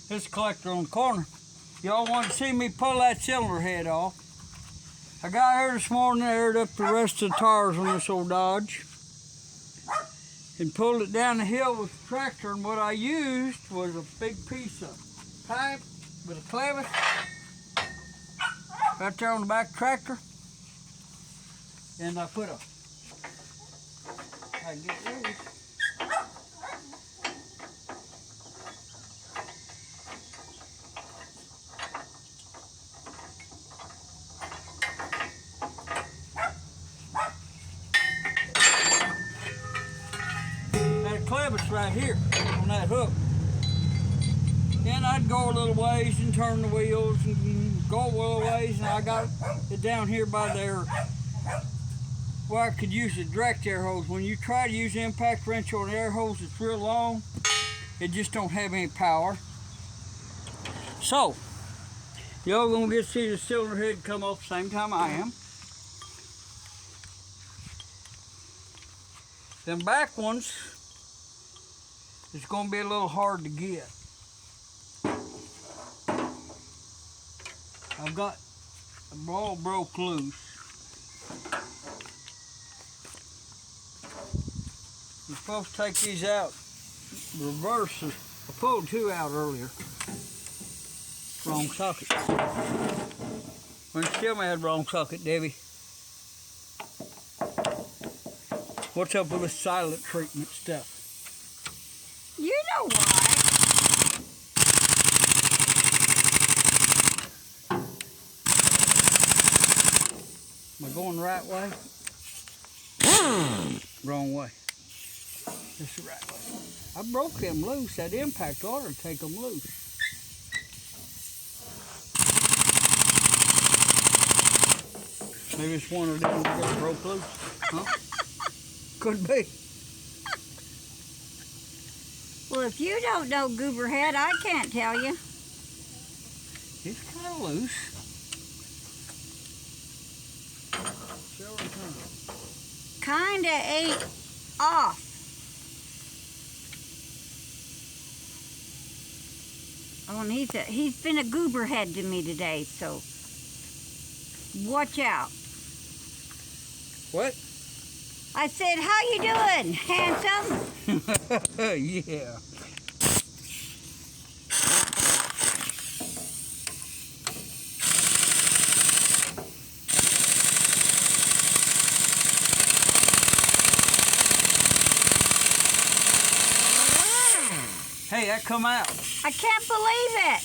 This collector on the corner. Y'all want to see me pull that cylinder head off. I got here this morning, aired up the rest of the tires on this old Dodge and pulled it down the hill with the tractor, and what I used was a big piece of pipe with a clevis right there on the back tractor, and I put I get loose. Clevis right here on that hook. Then I'd go a little ways and turn the wheels and go a little ways, and I got it down here by there where I could use the direct air hose. When you try to use the impact wrench on the air hose, it's real long. It just don't have any power. So, y'all gonna get to see the cylinder head come off the same time I am. Them back ones, it's going to be a little hard to get. I've got a ball broke loose. You're supposed to take these out, reverse. I pulled two out earlier. Wrong socket. When still had wrong socket, Debbie. What's up with this silent treatment stuff? You know why. Am I going the right way? Wrong way. This is the right way. I broke them loose. That impact ought to take them loose. Maybe it's one of them that broke loose. Huh? Could be. Well, if you don't know, Gooberhead, I can't tell you. It's kind of loose. Kinda ate off. Oh, and he's been a Gooberhead to me today, so watch out. What? I said, how you doing, handsome? Yeah. Hey, that come out. I can't believe it.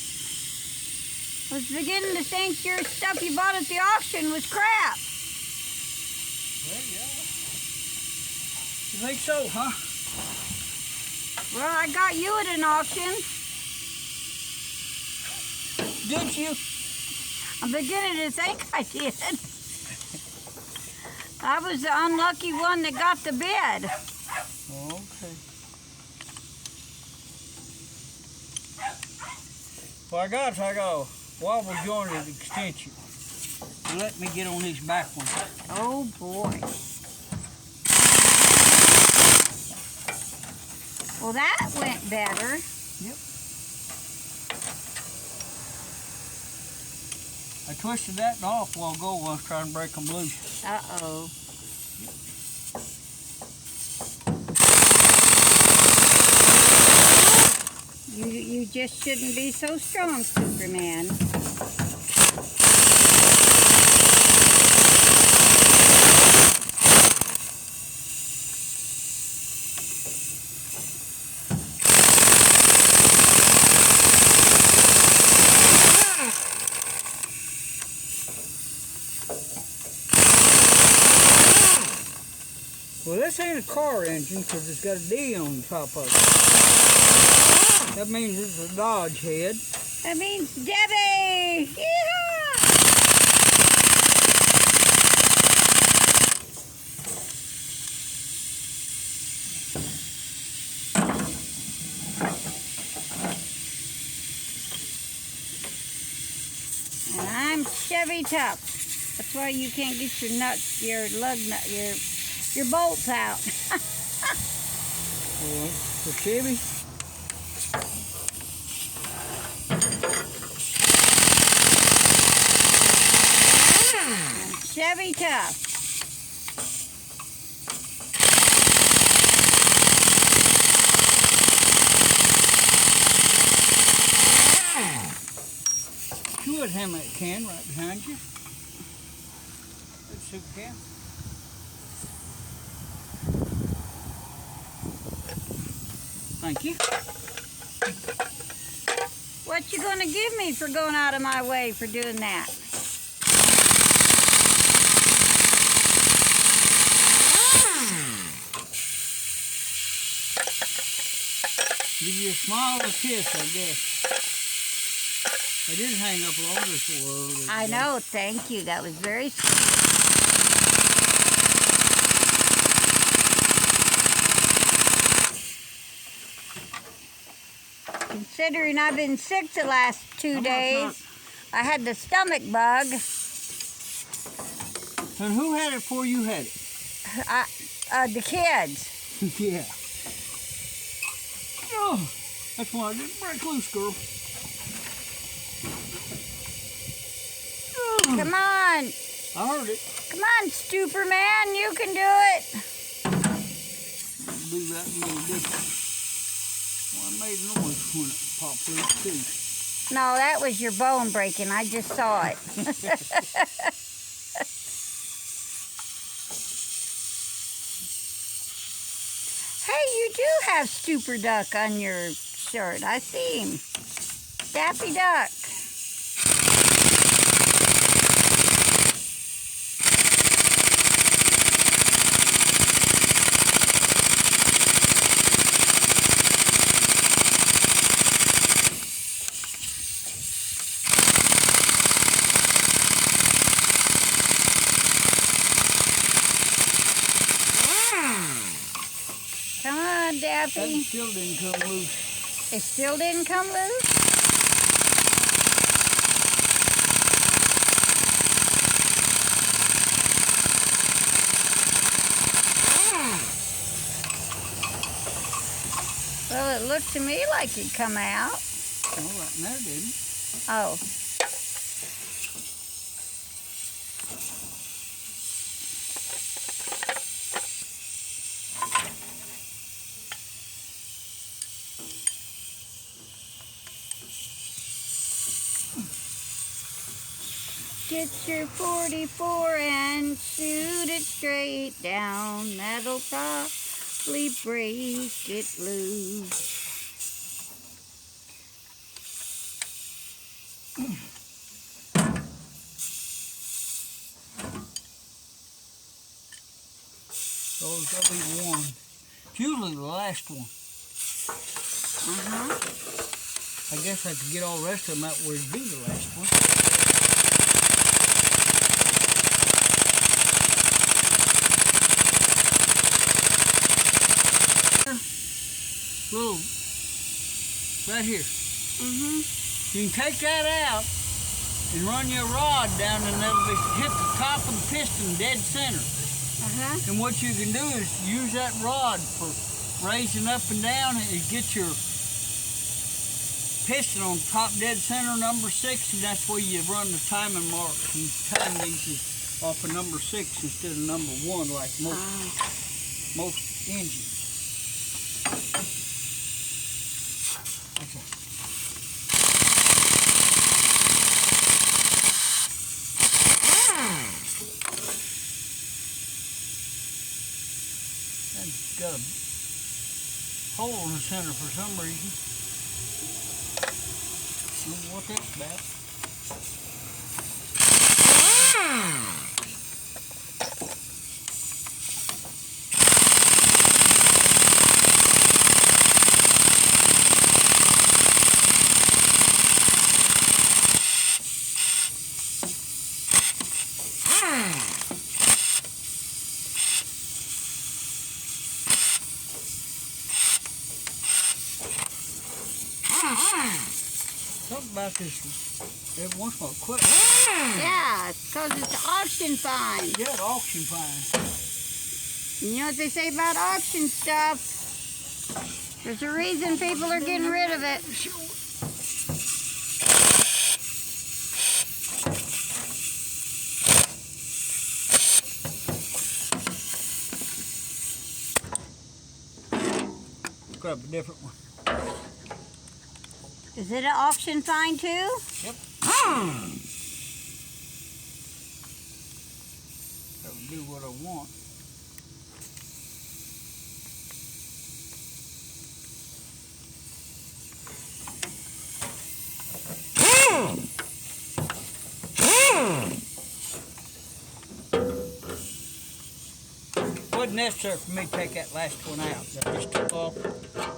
I was beginning to think your stuff you bought at the auction was crap. Well, yeah. You think so, huh? Well, I got you at an auction. Did you? I'm beginning to think I did. I was the unlucky one that got the bid. Okay. Well, I got a wobble jointed extension. Now let me get on these back ones. Oh boy. Well, that went better. Yep. I twisted that off a while ago when I was trying to break them loose. Uh-oh. You just shouldn't be so strong, Superman. Well, this ain't a car engine because it's got a D on the top of it. That means it's a Dodge head. That means Debbie! Yeehaw! And I'm Chevy tough. That's why you can't get your nuts, your lug nut, your bolts out. For Chevy? Chevy tough. Should have that can right behind you. That's soup can. Thank you. What you gonna give me for going out of my way for doing that? Give you a smile or a kiss, I guess. I did hang up longer for her. I know, thank you. That was very sweet. Considering I've been sick the last 2 days, I had the stomach bug. And who had it before you had it? The kids. Yeah. Oh, that's why I didn't break loose, girl. Oh. Come on. I heard it. Come on, Stupor Man, you can do it. Do that a little different. Well, I made noise when it popped loose, too. No, that was your bone breaking. I just saw it. Hey, you do have Stupor Duck on your shirt. I see him. Daffy Duck. Come on, Daffy. That still didn't come loose. It still didn't come loose? Well, it looked to me like it'd come out. Oh, right now it didn't. Oh. Get your 44 and shoot it straight down. That'll probably break it loose. So that'll be one. It's usually the last one. I guess I could get all the rest of them out where it'd be the last one. Little, right here. You can take that out and run your rod down, and that'll be hit the top of the piston dead center. And what you can do is use that rod for raising up and down and get your piston on top dead center, number 6, and that's where you run the timing marks and time these off of number 6 instead of number 1 like most engines. It's got a hole in the center for some reason. I don't know what that's about. Something about this every once in a while quit. Yeah, because it's auction fine. Yeah, the auction fine. You know what they say about auction stuff? There's a reason people are getting rid of it. grab a different one. Is it an auction find too? Yep. That'll do what I want. Wasn't necessary for me to take that last one out. That just took off.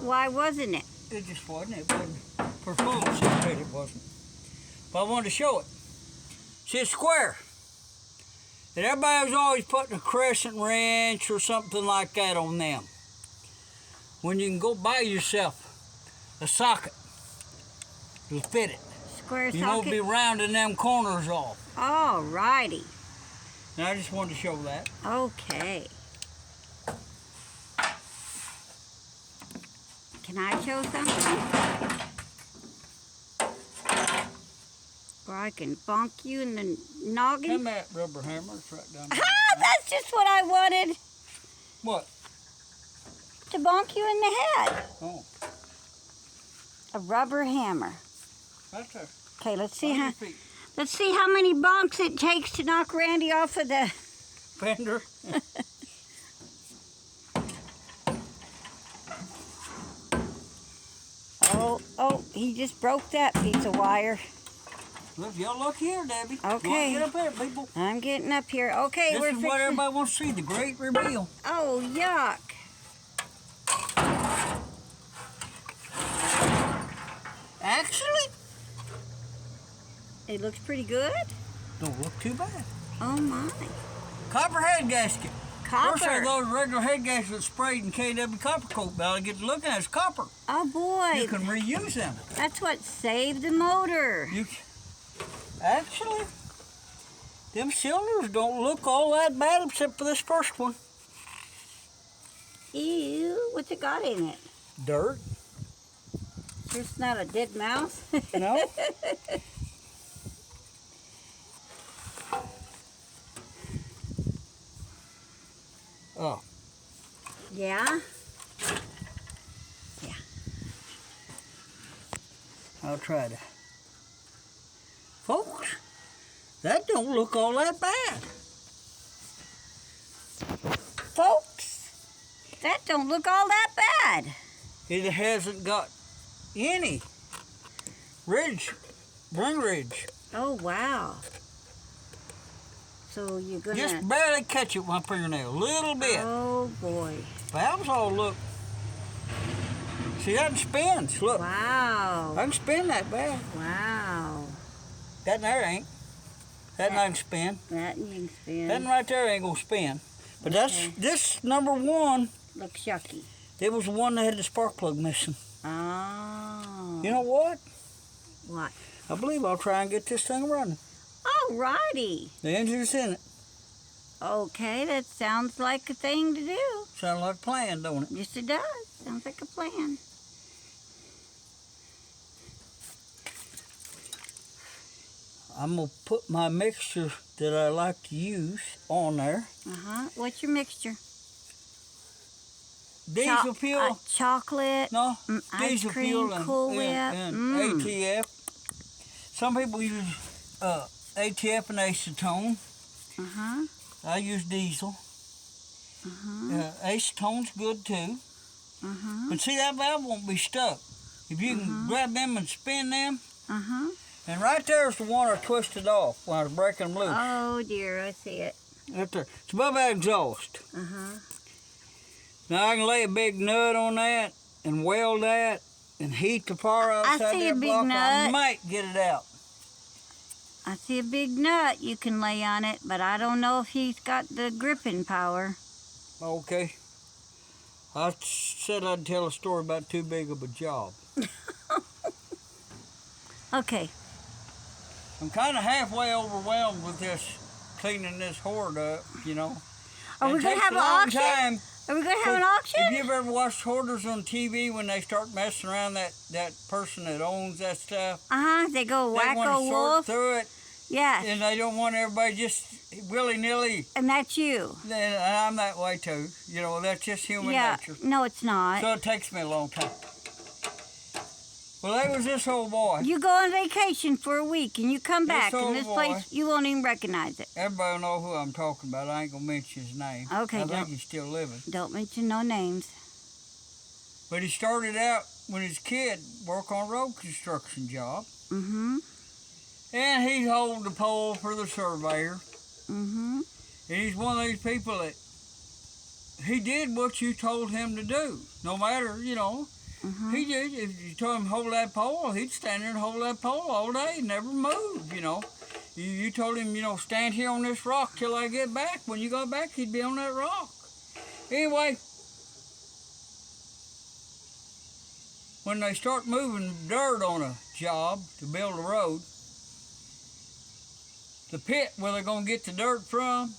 Why wasn't it? It just wasn't. It wasn't. For full set, it wasn't. But I wanted to show it. See, it's square. And everybody was always putting a crescent wrench or something like that on them. When you can go buy yourself a socket to fit it. Square socket? You won't be rounding them corners off. Alrighty. And I just wanted to show that. Okay. Can I show something? Or I can bonk you in the noggin? Come that rubber hammer. It's right down there. Ah, that's just what I wanted. What? To bonk you in the head. Oh. A rubber hammer. Right there. Okay, let's see On your how. feet. Let's see how many bonks it takes to knock Randy off of the Fender. Oh, he just broke that piece of wire. Look, y'all look here, Debbie. Okay. Get up there, people. I'm getting up here. Okay, This we're is fixing. what everybody wants to see, the great reveal. Oh, yuck. Actually, It looks pretty good. don't look too bad. Oh, my. Copper head gasket. First Copper. those regular head gaskets sprayed in KW copper coat, but I get to look at it, it's copper. Oh, boy. You can reuse them. That's what saved the motor. Actually, them cylinders don't look all that bad except for this first one. Ew, what's it got in it? Dirt. It's not a dead mouse. No. Oh. Yeah? Yeah. I'll try to. Folks, that don't look all that bad. Folks, that don't look all that bad. It hasn't got any ring ridge. Oh, wow. So you're gonna... Just barely catch it with my fingernail, a little bit. Oh, boy. That was all, look. See, that spins, look. Wow. I can spin that bad. Wow. That there ain't. That not can spin. That you can spin. That right there ain't gonna spin. But Okay. this number one, Looks yucky. it was the one that had the spark plug missing. Oh. You know what? What? I believe I'll try and get this thing running. Alrighty. The engine's in it. Okay, that sounds like a thing to do. Sounds like a plan, don't it? Yes, it does. Sounds like a plan. I'm gonna put my mixture that I like to use on there. Uh-huh. What's your mixture? Diesel fuel. Chocolate. No, ice diesel cream, fuel and, Cool Whip. and ATF. Some people use ATF and acetone. Uh-huh. I use diesel. Uh-huh. Acetone's good too. Uh-huh. But see, that valve won't be stuck. If you can grab them and spin them, Uh-huh. and right there's the one I twisted off when I was breaking them loose. Oh, dear. I see it. Right there. It's above that exhaust. Uh-huh. Now I can lay a big nut on that and weld that and heat the power outside see that a big block. I nut. might get it out. I see a big nut you can lay on it, but I don't know if he's got the gripping power. Okay. I said I'd tell a story about too big of a job. Okay. I'm kind of halfway overwhelmed with this, cleaning this hoard up, you know. Are we It going to takes have a an long auction? time. Are we going to have an Have auction? you ever watched hoarders on TV when they start messing around that person that owns that stuff? Uh-huh. They go They want wacko to sort wolf. through it. Yes. And they don't want everybody just willy-nilly. And that's you. And I'm that way too. You know, that's just human nature. No, it's not. So it takes me a long time. Well, there was this old boy. You go on vacation for a week and you come back, and this boy, place, you won't even recognize it. Everybody will know who I'm talking about. I ain't going to mention his name. Okay, I think he's still living. Don't mention no names. But he started out when he was a kid, work on a road construction job. Mm-hmm. And he'd hold the pole for the surveyor. Mm-hmm. And he's one of these people that he did what you told him to do. No matter, you know, he did. If you told him to hold that pole, he'd stand there and hold that pole all day and never move, you know. You told him, you know, stand here on this rock till I get back. When you got back, he'd be on that rock. Anyway, when they start moving dirt on a job to build a road, the pit where they're going to get the dirt from,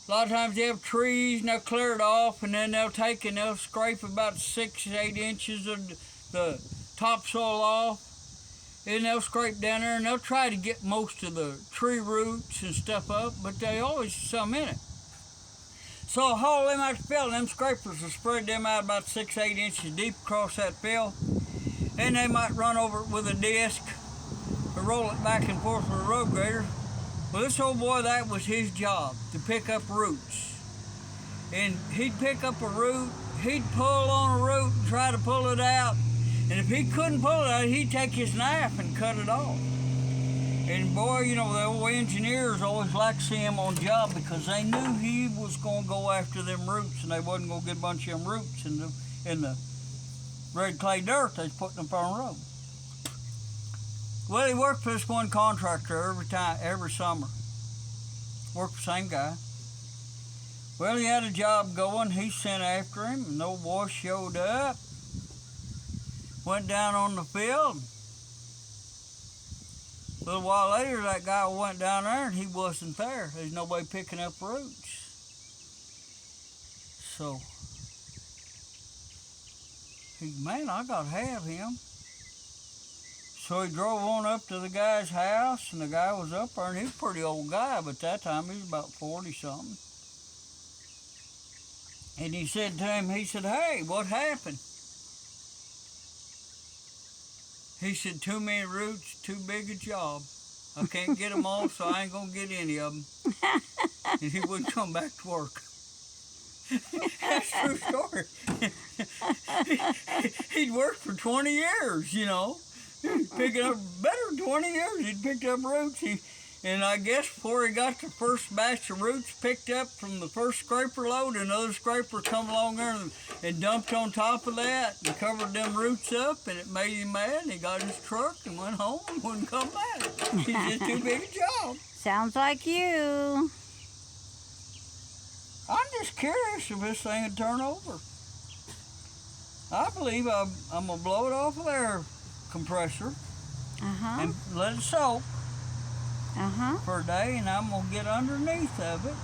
a lot of times they have trees and they'll clear it off, and then they'll take and they'll scrape about 6 to 8 inches of the topsoil off, and they'll scrape down there and they'll try to get most of the tree roots and stuff up, but they always some in it. So a haul them out the field, and them scrapers will spread them out about 6 to 8 inches deep across that field, and they might run over it with a disc or roll it back and forth with a road grader. Well, this old boy, that was his job, to pick up roots. And he'd pick up a root, he'd pull on a root and try to pull it out. And if he couldn't pull it out, he'd take his knife and cut it off. And boy, you know, the old engineers always liked to see him on job because they knew he was going to go after them roots, and they wasn't going to get a bunch of them roots in the red clay dirt they was putting up on the road. Well, he worked for this one contractor every summer. Worked for the same guy. Well, he had a job going. He sent after him, and the old boy showed up. Went down on the field. A little while later, that guy went down there, and he wasn't there. There's nobody picking up roots. So, man, I got to have him. So he drove on up to the guy's house, and the guy was up there, and he was a pretty old guy, but that time he was about 40-something. And he said to him, he said, "Hey, what happened?" He said, "Too many roots, too big a job. I can't get them all, so I ain't going to get any of them." And he wouldn't come back to work. That's a true story. He'd worked for 20 years, you know. Picking up better than 20 years, he'd picked up roots. And I guess before he got the first batch of roots picked up from the first scraper load, another scraper come along there and dumped on top of that and covered them roots up, and it made him mad, and he got his truck and went home and wouldn't come back. He's just too big a job. Sounds like you. I'm just curious if this thing would turn over. I believe I'm going to blow it off of their compressor and let it soak for a day, and I'm gonna get underneath of it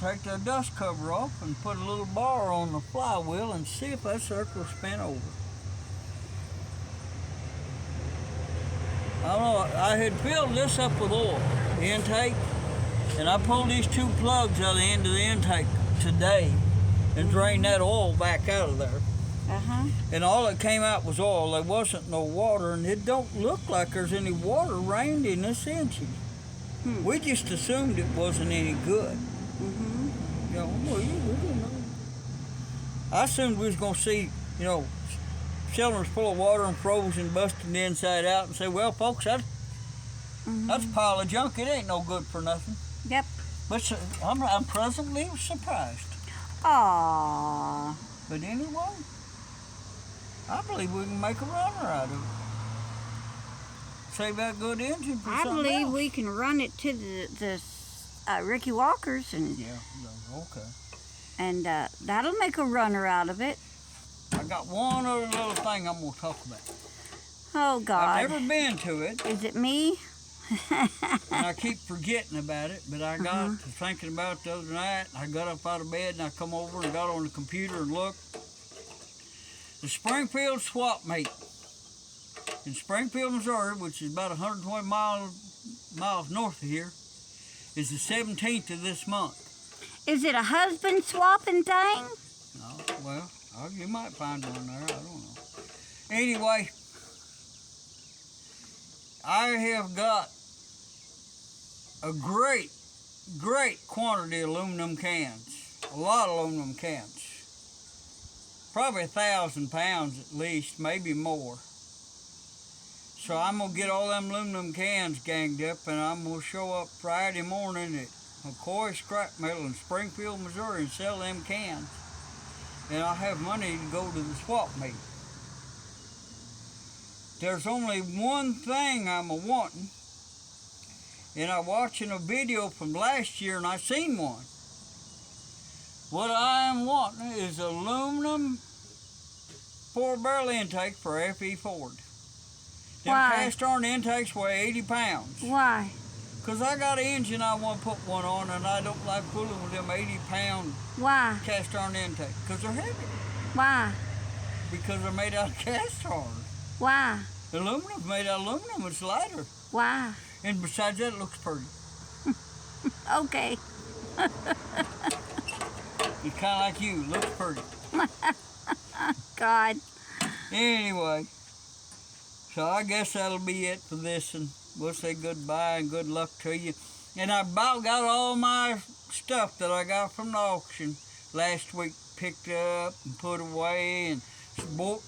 take the dust cover off and put a little bar on the flywheel and see if that sucker will spin over. I don't know, I had filled this up with oil, the intake, and I pulled these 2 plugs out of the end of the intake today and drained that oil back out of there. And all that came out was oil. There wasn't no water, and it don't look like there's any water rained in this engine. We just assumed it wasn't any good. You know, we didn't know. I assumed we was going to see, you know, cylinders full of water and frozen, busting the inside out, and say, "Well, folks, that's a pile of junk. It ain't no good for nothing." Yep. But I'm pleasantly surprised. Aww. But anyway, I believe we can make a runner out of it. Save that good engine for something else. I believe we can run it to the Ricky Walker's, and okay. And that'll make a runner out of it. I got one other little thing I'm going to talk about. Oh, God. I've never been to it. Is it me? And I keep forgetting about it, but I got to thinking about it the other night. I got up out of bed, and I come over and got on the computer and looked. The Springfield swap meet. in Springfield, Missouri, which is about 120 miles north of here, is the 17th of this month. Is it a husband swapping thing? No, well, you might find one there. I don't know. Anyway, I have got a great quantity of aluminum cans. A lot of aluminum cans. Probably 1,000 pounds at least, maybe more. So I'm going to get all them aluminum cans ganged up, and I'm going to show up Friday morning at McCoy Scrap Metal in Springfield, Missouri, and sell them cans. And I'll have money to go to the swap meet. There's only one thing I'm a-wanting, and I'm watching a video from last year, and I seen one. What I am wanting is aluminum 4-barrel intake for FE Ford. Them Why? cast iron intakes weigh 80 pounds. Why? Because I got an engine I want to put one on, and I don't like fooling with them 80-pound Why? cast iron intakes. Because they're heavy. Why? Because they're made out of cast iron. Why? Aluminum's made out of aluminum. It's lighter. Why? And besides that, it looks pretty. Okay. It's kind of like you. It looks pretty. God. Anyway, so I guess that'll be it for this, and we'll say goodbye and good luck to you. And I about got all my stuff that I got from the auction last week picked up and put away, and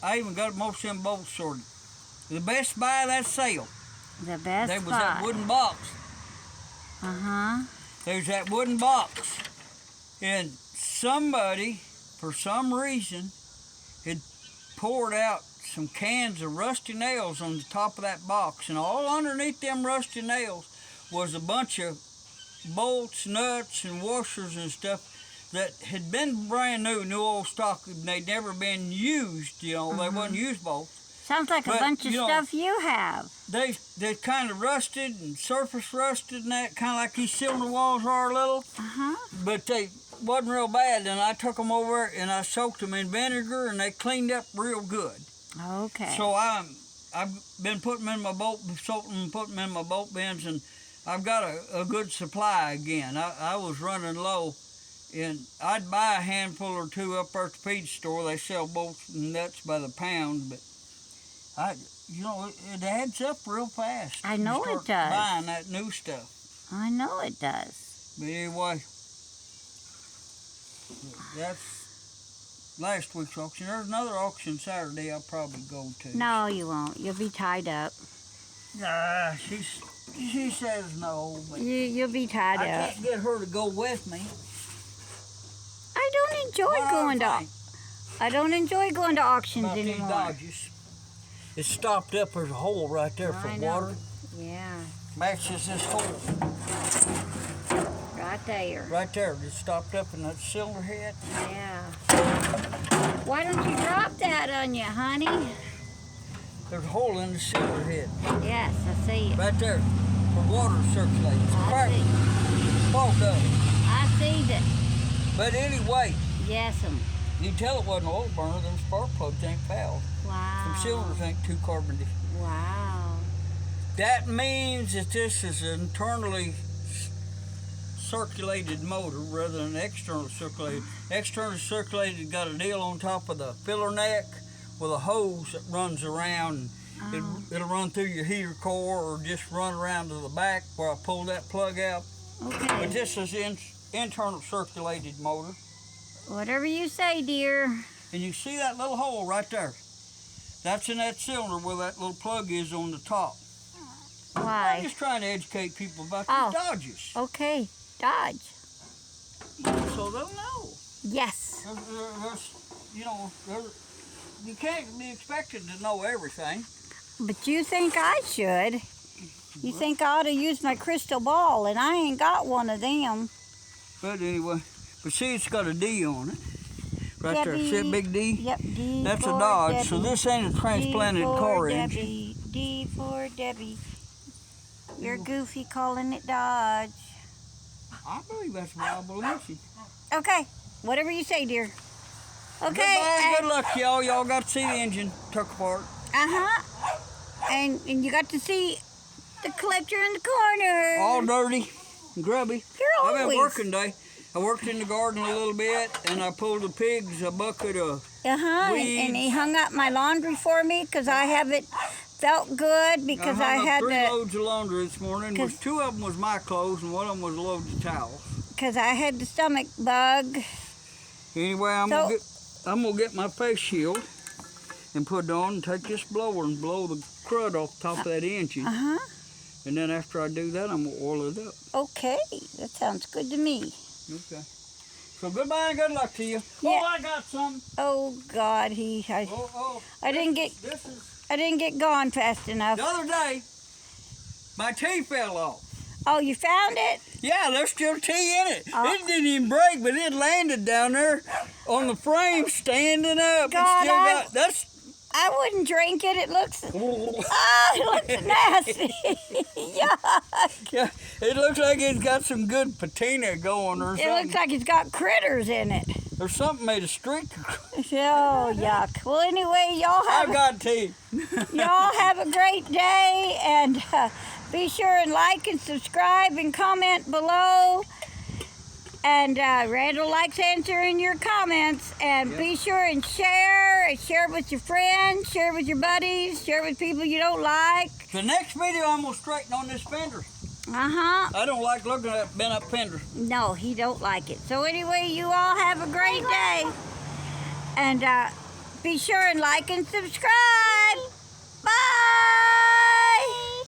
I even got most of them bolts sorted. The best buy of that sale. The best There was spot. that wooden box. Uh-huh. There's that wooden box. And somebody, for some reason, had poured out some cans of rusty nails on the top of that box. And all underneath them rusty nails was a bunch of bolts, nuts, and washers and stuff that had been brand new old stock. They'd never been used, They wasn't used bolts. Sounds like a bunch of stuff you have. They kind of rusted and surface rusted and that, kind of like these cylinder walls are a little. Uh-huh. But they wasn't real bad, and I took them over and I soaked them in vinegar, and they cleaned up real good. Okay. So I've been putting them in my boat, soaking them and putting them in my boat bins, and I've got a good supply again. I was running low, and I'd buy a handful or two up there at the feed store. They sell bolts and nuts by the pound, but it adds up real fast. I know You it start does. buying that new stuff. I know it does. But anyway, that's last week's auction. There's another auction Saturday I'll probably go to. No, you won't. You'll be tied up. Nah, she says no. But You'll be tied I up. can't get her to go with me. I don't enjoy going to auctions About these anymore. Dodges. It's stopped up. There's a hole right there for I know. water. Yeah, Matches this hole right there. right there. It's stopped up in that cylinder head. Yeah. Why don't you drop that on you, honey? There's a hole in the cylinder head. Yes, I see it. Right there. For water circulating. It's I cracked. see. Fogged up. I see that. But anyway, Yes'm. you can tell it wasn't an oil burner. Them spark plugs ain't fouled. Wow. Them cylinders ain't too carbon. Wow. That means that this is an internally circulated motor rather than externally circulated. Externally circulated got a deal on top of the filler neck with a hose that runs around. It'll run through your heater core or just run around to the back where I pull that plug out. Okay. But this is internal circulated motor. Whatever you say, dear. And you see that little hole right there? That's in that cylinder where that little plug is on the top. I'm Why? just trying to educate people about Oh. these Dodges. Okay. Dodge. So they'll know. Yes. You can't be expected to know everything. But you think I should. You think I ought to use my crystal ball, and I ain't got one of them. But anyway, but see, it's got a D on it. Right there. Debbie. See that big D? Yep, D That's a for Dodge, Debbie. so this ain't a transplanted D for car engine. Debbie. D for Debbie. You're goofy calling it Dodge. I believe that's a viable engine. Okay, whatever you say, dear. Okay. Goodbye, good luck, y'all. Y'all got to see the engine took apart. Uh-huh. and you got to see the collector in the corner. All dirty and grubby. You're I've been always. working today. I worked in the garden a little bit, and I pulled the pigs a bucket of And he hung up my laundry for me because I haven't felt good because I hung up had 3 to. loads of laundry this morning. Which 2 of them was my clothes, and 1 of them was loads of towels. Because I had the stomach bug. Anyway, I'm gonna get my face shield and put it on and take this blower and blow the crud off the top of that engine. And then after I do that, I'm gonna oil it up. Okay, that sounds good to me. Okay. So goodbye and good luck to you. Yeah. Oh, I got some. Oh God, I didn't get gone fast enough. The other day, my tea fell off. Oh, you found it? Yeah, there's still tea in it. It didn't even break, but it landed down there on the frame, standing up. God, That's. I wouldn't drink it. It looks. It looks nasty. Yuck. Yeah, it looks like it's got some good patina going or something. It looks like it's got critters in it. There's something made a streak. Oh, yuck. Well, anyway, I've got tea. Y'all have a great day, and be sure and like and subscribe and comment below. And Randall likes answering your comments. And be sure and share with your friends, share with your buddies, share with people you don't like. The next video, I'm gonna straighten on this fender. I don't like looking at that bent up fender. No, he don't like it. So anyway, you all have a great day. And be sure and like and subscribe.